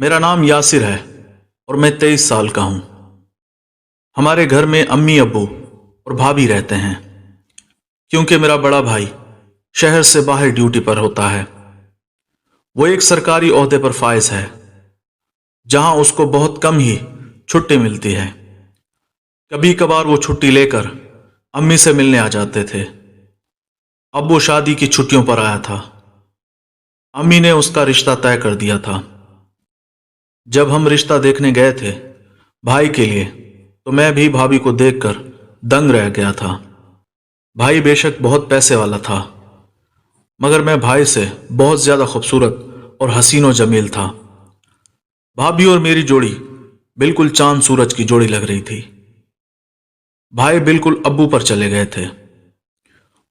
میرا نام یاسر ہے اور میں 23 سال کا ہوں۔ ہمارے گھر میں امی ابو اور بھابھی رہتے ہیں کیونکہ میرا بڑا بھائی شہر سے باہر ڈیوٹی پر ہوتا ہے۔ وہ ایک سرکاری عہدے پر فائز ہے جہاں اس کو بہت کم ہی چھٹی ملتی ہے۔ کبھی کبھار وہ چھٹی لے کر امی سے ملنے آ جاتے تھے۔ اب وہ شادی کی چھٹیوں پر آیا تھا۔ امی نے اس کا رشتہ طے کر دیا تھا۔ جب ہم رشتہ دیکھنے گئے تھے بھائی کے لیے تو میں بھی بھابھی کو دیکھ کر دنگ رہ گیا تھا۔ بھائی بے شک بہت پیسے والا تھا مگر میں بھائی سے بہت زیادہ خوبصورت اور حسین و جمیل تھا۔ بھابھی اور میری جوڑی بالکل چاند سورج کی جوڑی لگ رہی تھی۔ بھائی بالکل ابو پر چلے گئے تھے۔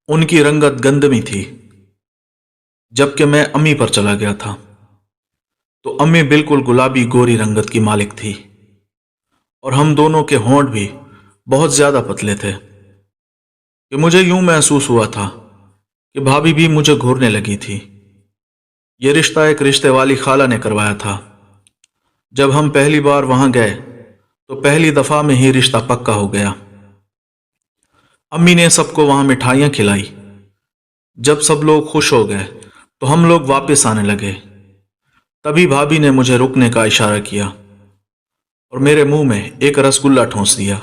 ان کی رنگت گندمی تھی جبکہ میں امی پر چلا گیا تھا تو امی بالکل گلابی گوری رنگت کی مالک تھی، اور ہم دونوں کے ہونٹ بھی بہت زیادہ پتلے تھے کہ مجھے یوں محسوس ہوا تھا کہ بھابھی بھی مجھے گھورنے لگی تھی۔ یہ رشتہ ایک رشتے والی خالہ نے کروایا تھا۔ جب ہم پہلی بار وہاں گئے تو پہلی دفعہ میں ہی رشتہ پکا ہو گیا۔ امی نے سب کو وہاں مٹھائیاں کھلائی۔ جب سب لوگ خوش ہو گئے تو ہم لوگ واپس آنے لگے۔ تبھی بھابھی نے مجھے رکنے کا اشارہ کیا اور میرے منہ میں ایک رسگلہ ٹھونس دیا۔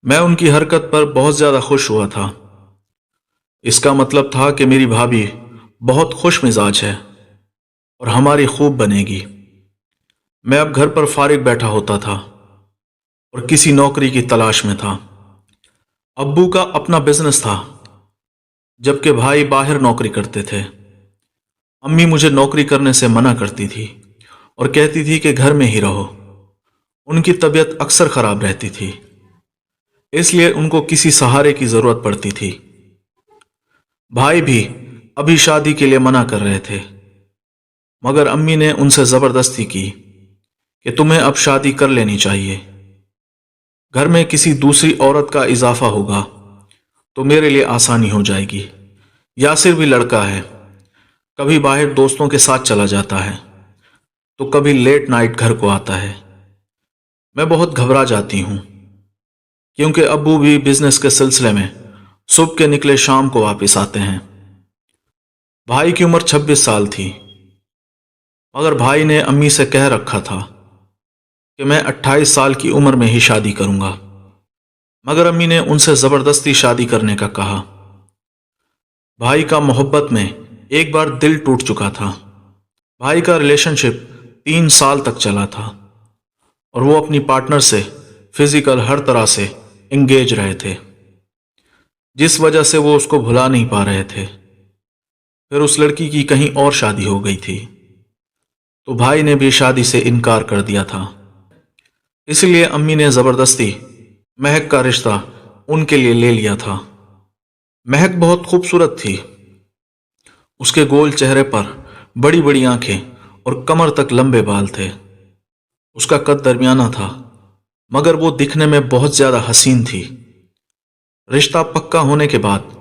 میں ان کی حرکت پر بہت زیادہ خوش ہوا تھا۔ اس کا مطلب تھا کہ میری بھابھی بہت خوش مزاج ہے اور ہماری خوب بنے گی۔ میں اب گھر پر فارغ بیٹھا ہوتا تھا اور کسی نوکری کی تلاش میں تھا۔ ابو کا اپنا بزنس تھا جبکہ بھائی باہر نوکری کرتے تھے۔ امی مجھے نوکری کرنے سے منع کرتی تھی اور کہتی تھی کہ گھر میں ہی رہو۔ ان کی طبیعت اکثر خراب رہتی تھی، اس لیے ان کو کسی سہارے کی ضرورت پڑتی تھی۔ بھائی بھی ابھی شادی کے لیے منع کر رہے تھے مگر امی نے ان سے زبردستی کی کہ تمہیں اب شادی کر لینی چاہیے۔ گھر میں کسی دوسری عورت کا اضافہ ہوگا تو میرے لیے آسانی ہو جائے گی۔ یاسر بھی لڑکا ہے، کبھی باہر دوستوں کے ساتھ چلا جاتا ہے تو کبھی لیٹ نائٹ گھر کو آتا ہے۔ میں بہت گھبرا جاتی ہوں کیونکہ ابو بھی بزنس کے سلسلے میں صبح کے نکلے شام کو واپس آتے ہیں۔ بھائی کی عمر 26 سال تھی مگر بھائی نے امی سے کہہ رکھا تھا کہ میں 28 سال کی عمر میں ہی شادی کروں گا، مگر امی نے ان سے زبردستی شادی کرنے کا کہا۔ بھائی کا محبت میں ایک بار دل ٹوٹ چکا تھا۔ بھائی کا ریلیشن شپ 3 سال تک چلا تھا اور وہ اپنی پارٹنر سے فزیکل ہر طرح سے انگیج رہے تھے، جس وجہ سے وہ اس کو بھلا نہیں پا رہے تھے۔ پھر اس لڑکی کی کہیں اور شادی ہو گئی تھی تو بھائی نے بھی شادی سے انکار کر دیا تھا۔ اس لیے امی نے زبردستی مہک کا رشتہ ان کے لیے لے لیا تھا۔ مہک بہت خوبصورت تھی۔ اس کے گول چہرے پر بڑی بڑی آنکھیں اور کمر تک لمبے بال تھے۔ اس کا قد درمیانہ تھا مگر وہ دکھنے میں بہت زیادہ حسین تھی۔ رشتہ پکا ہونے کے بعد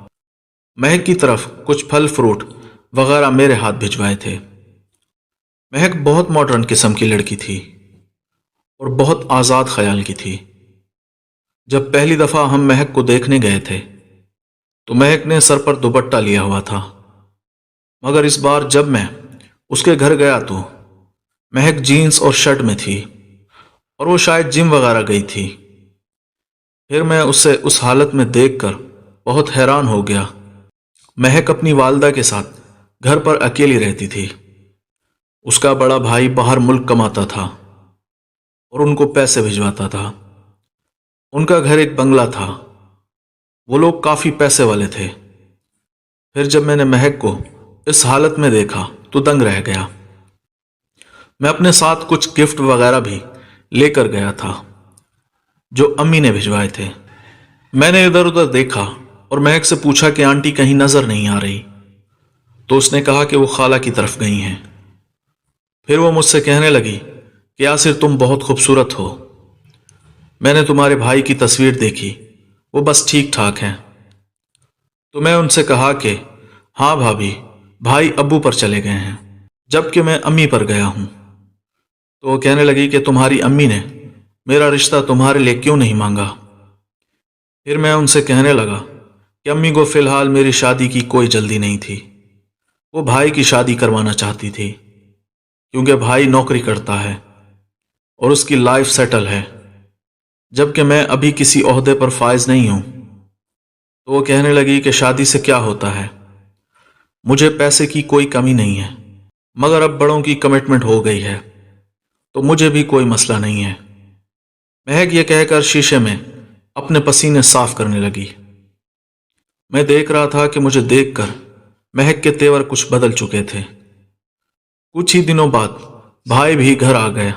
مہک کی طرف کچھ پھل فروٹ وغیرہ میرے ہاتھ بھجوائے تھے۔ مہک بہت ماڈرن قسم کی لڑکی تھی اور بہت آزاد خیال کی تھی۔ جب پہلی دفعہ ہم مہک کو دیکھنے گئے تھے تو مہک نے سر پر دوپٹہ لیا ہوا تھا، مگر اس بار جب میں اس کے گھر گیا تو مہک جینز اور شرٹ میں تھی اور وہ شاید جم وغیرہ گئی تھی۔ پھر میں اسے اس حالت میں دیکھ کر بہت حیران ہو گیا۔ مہک اپنی والدہ کے ساتھ گھر پر اکیلی رہتی تھی۔ اس کا بڑا بھائی باہر ملک کماتا تھا اور ان کو پیسے بھجواتا تھا۔ ان کا گھر ایک بنگلہ تھا۔ وہ لوگ کافی پیسے والے تھے۔ پھر جب میں نے مہک کو اس حالت میں دیکھا تو دنگ رہ گیا۔ میں اپنے ساتھ کچھ گفٹ وغیرہ بھی لے کر گیا تھا جو امی نے بھجوائے تھے۔ میں نے ادھر ادھر دیکھا اور مہک سے پوچھا کہ آنٹی کہیں نظر نہیں آ رہی، تو اس نے کہا کہ وہ خالہ کی طرف گئی ہیں۔ پھر وہ مجھ سے کہنے لگی کہ یاسر تم بہت خوبصورت ہو، میں نے تمہارے بھائی کی تصویر دیکھی، وہ بس ٹھیک ٹھاک ہیں۔ تو میں ان سے کہا کہ ہاں بھابھی، بھائی ابو پر چلے گئے ہیں جبکہ میں امی پر گیا ہوں۔ تو وہ کہنے لگی کہ تمہاری امی نے میرا رشتہ تمہارے لیے کیوں نہیں مانگا؟ پھر میں ان سے کہنے لگا کہ امی کو فی الحال میری شادی کی کوئی جلدی نہیں تھی، وہ بھائی کی شادی کروانا چاہتی تھی، کیونکہ بھائی نوکری کرتا ہے اور اس کی لائف سیٹل ہے، جبکہ میں ابھی کسی عہدے پر فائز نہیں ہوں۔ تو وہ کہنے لگی کہ شادی سے کیا ہوتا ہے، مجھے پیسے کی کوئی کمی نہیں ہے، مگر اب بڑوں کی کمٹمنٹ ہو گئی ہے تو مجھے بھی کوئی مسئلہ نہیں ہے۔ مہک یہ کہہ کر شیشے میں اپنے پسینے صاف کرنے لگی۔ میں دیکھ رہا تھا کہ مجھے دیکھ کر مہک کے تیور کچھ بدل چکے تھے۔ کچھ ہی دنوں بعد بھائی بھی گھر آ گیا،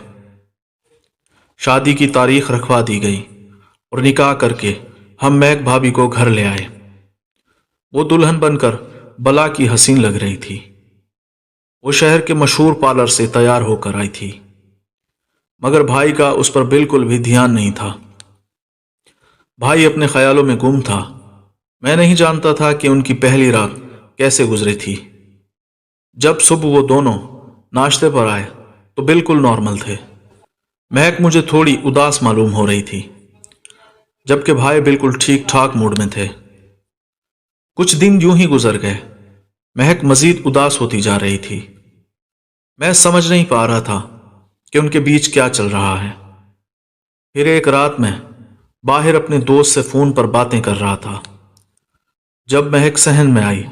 شادی کی تاریخ رکھوا دی گئی اور نکاح کر کے ہم مہک بھابھی کو گھر لے آئے۔ وہ دلہن بن کر بلا کی حسین لگ رہی تھی۔ وہ شہر کے مشہور پارلر سے تیار ہو کر آئی تھی، مگر بھائی کا اس پر بالکل بھی دھیان نہیں تھا۔ بھائی اپنے خیالوں میں گم تھا۔ میں نہیں جانتا تھا کہ ان کی پہلی رات کیسے گزری تھی۔ جب صبح وہ دونوں ناشتے پر آئے تو بالکل نارمل تھے۔ مہک مجھے تھوڑی اداس معلوم ہو رہی تھی، جبکہ بھائی بالکل ٹھیک ٹھاک موڈ میں تھے۔ کچھ دن یوں ہی گزر گئے۔ مہک مزید اداس ہوتی جا رہی تھی۔ میں سمجھ نہیں پا رہا تھا کہ ان کے بیچ کیا چل رہا ہے۔ پھر ایک رات میں باہر اپنے دوست سے فون پر باتیں کر رہا تھا، جب مہک صحن میں آئی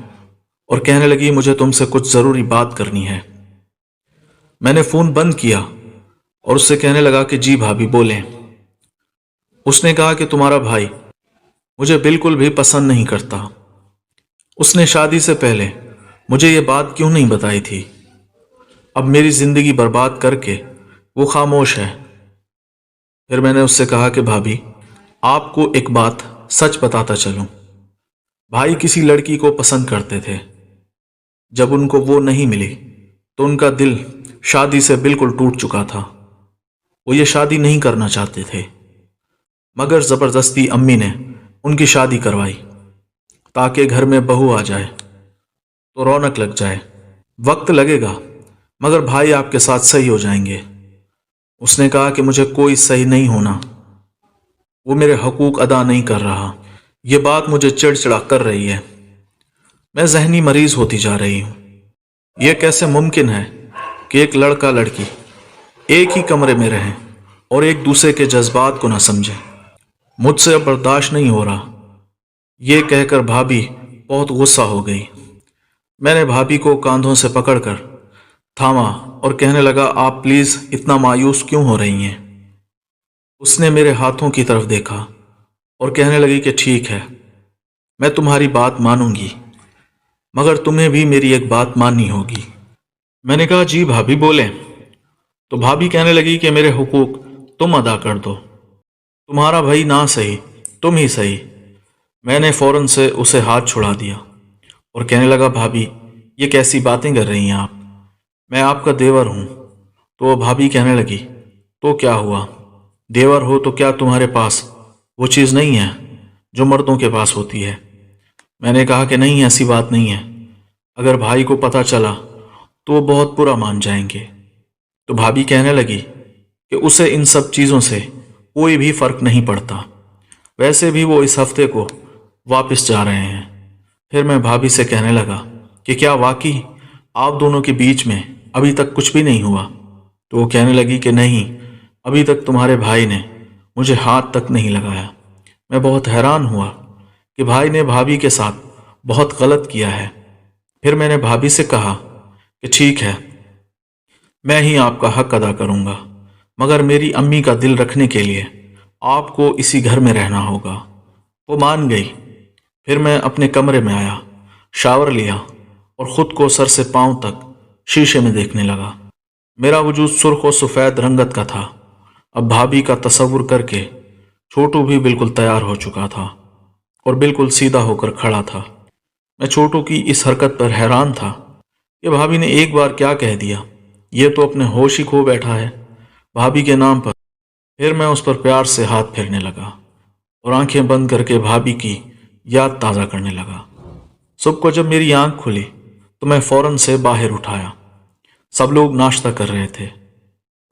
اور کہنے لگی مجھے تم سے کچھ ضروری بات کرنی ہے۔ میں نے فون بند کیا اور اس سے کہنے لگا کہ جی بھابھی بولیں۔ اس نے کہا کہ تمہارا بھائی مجھے بالکل بھی پسند نہیں کرتا۔ اس نے شادی سے پہلے مجھے یہ بات کیوں نہیں بتائی تھی؟ اب میری زندگی برباد کر کے وہ خاموش ہے۔ پھر میں نے اس سے کہا کہ بھابھی آپ کو ایک بات سچ بتاتا چلوں، بھائی کسی لڑکی کو پسند کرتے تھے۔ جب ان کو وہ نہیں ملی تو ان کا دل شادی سے بالکل ٹوٹ چکا تھا۔ وہ یہ شادی نہیں کرنا چاہتے تھے، مگر زبردستی امی نے ان کی شادی کروائی تاکہ گھر میں بہو آ جائے تو رونق لگ جائے۔ وقت لگے گا مگر بھائی آپ کے ساتھ صحیح ہو جائیں گے۔ اس نے کہا کہ مجھے کوئی صحیح نہیں ہونا، وہ میرے حقوق ادا نہیں کر رہا۔ یہ بات مجھے چڑچڑا کر رہی ہے۔ میں ذہنی مریض ہوتی جا رہی ہوں۔ یہ کیسے ممکن ہے کہ ایک لڑکا لڑکی ایک ہی کمرے میں رہیں اور ایک دوسرے کے جذبات کو نہ سمجھیں؟ مجھ سے اب برداشت نہیں ہو رہا۔ یہ کہہ کر بھابھی بہت غصہ ہو گئی۔ میں نے بھابھی کو کاندھوں سے پکڑ کر تھاما اور کہنے لگا آپ پلیز اتنا مایوس کیوں ہو رہی ہیں؟ اس نے میرے ہاتھوں کی طرف دیکھا اور کہنے لگی کہ ٹھیک ہے، میں تمہاری بات مانوں گی، مگر تمہیں بھی میری ایک بات ماننی ہوگی۔ میں نے کہا جی بھابھی بولیں۔ تو بھابھی کہنے لگی کہ میرے حقوق تم ادا کر دو، تمہارا بھائی نہ صحیح تم ہی صحیح۔ میں نے فوراً سے اسے ہاتھ چھڑا دیا اور کہنے لگا بھابھی یہ کیسی باتیں کر رہی ہیں آپ، میں آپ کا دیور ہوں۔ تو وہ بھابھی کہنے لگی تو کیا ہوا، دیور ہو تو کیا تمہارے پاس وہ چیز نہیں ہے جو مردوں کے پاس ہوتی ہے؟ میں نے کہا کہ نہیں ایسی بات نہیں ہے، اگر بھائی کو پتہ چلا تو وہ بہت برا مان جائیں گے۔ تو بھابھی کہنے لگی کہ اسے ان سب چیزوں سے کوئی بھی فرق نہیں پڑتا، ویسے بھی وہ اس ہفتے کو واپس جا رہے ہیں۔ پھر میں بھابھی سے کہنے لگا کہ کیا واقعی آپ دونوں کے بیچ میں ابھی تک کچھ بھی نہیں ہوا؟ تو وہ کہنے لگی کہ نہیں، ابھی تک تمہارے بھائی نے مجھے ہاتھ تک نہیں لگایا۔ میں بہت حیران ہوا کہ بھائی نے بھابھی کے ساتھ بہت غلط کیا ہے۔ پھر میں نے بھابھی سے کہا کہ ٹھیک ہے، میں ہی آپ کا حق ادا کروں گا، مگر میری امی کا دل رکھنے کے لیے آپ کو اسی گھر میں رہنا ہوگا۔ وہ مان گئی۔ پھر میں اپنے کمرے میں آیا، شاور لیا اور خود کو سر سے پاؤں تک شیشے میں دیکھنے لگا۔ میرا وجود سرخ و سفید رنگت کا تھا۔ اب بھابھی کا تصور کر کے چھوٹو بھی بالکل تیار ہو چکا تھا اور بالکل سیدھا ہو کر کھڑا تھا۔ میں چھوٹو کی اس حرکت پر حیران تھا کہ بھابھی نے ایک بار کیا کہہ دیا، یہ تو اپنے ہوش ہی کھو بیٹھا ہے بھابھی کے نام پر۔ پھر میں اس پر پیار سے ہاتھ پھیرنے لگا اور آنکھیں بند کر کے بھابھی کی یاد تازہ کرنے لگا۔ صبح کو جب میری آنکھ کھلی تو میں فوراً سے باہر اٹھایا۔ سب لوگ ناشتہ کر رہے تھے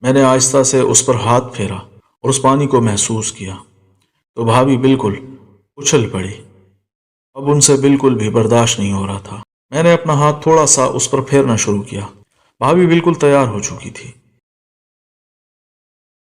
میں نے آہستہ سے اس پر ہاتھ پھیرا اور اس پانی کو محسوس کیا تو بھابھی بالکل اچھل پڑی۔ اب ان سے بالکل بھی برداشت نہیں ہو رہا تھا۔ میں نے اپنا ہاتھ تھوڑا سا اس پر پھیرنا شروع کیا۔ بھابھی بالکل تیار ہو چکی تھی۔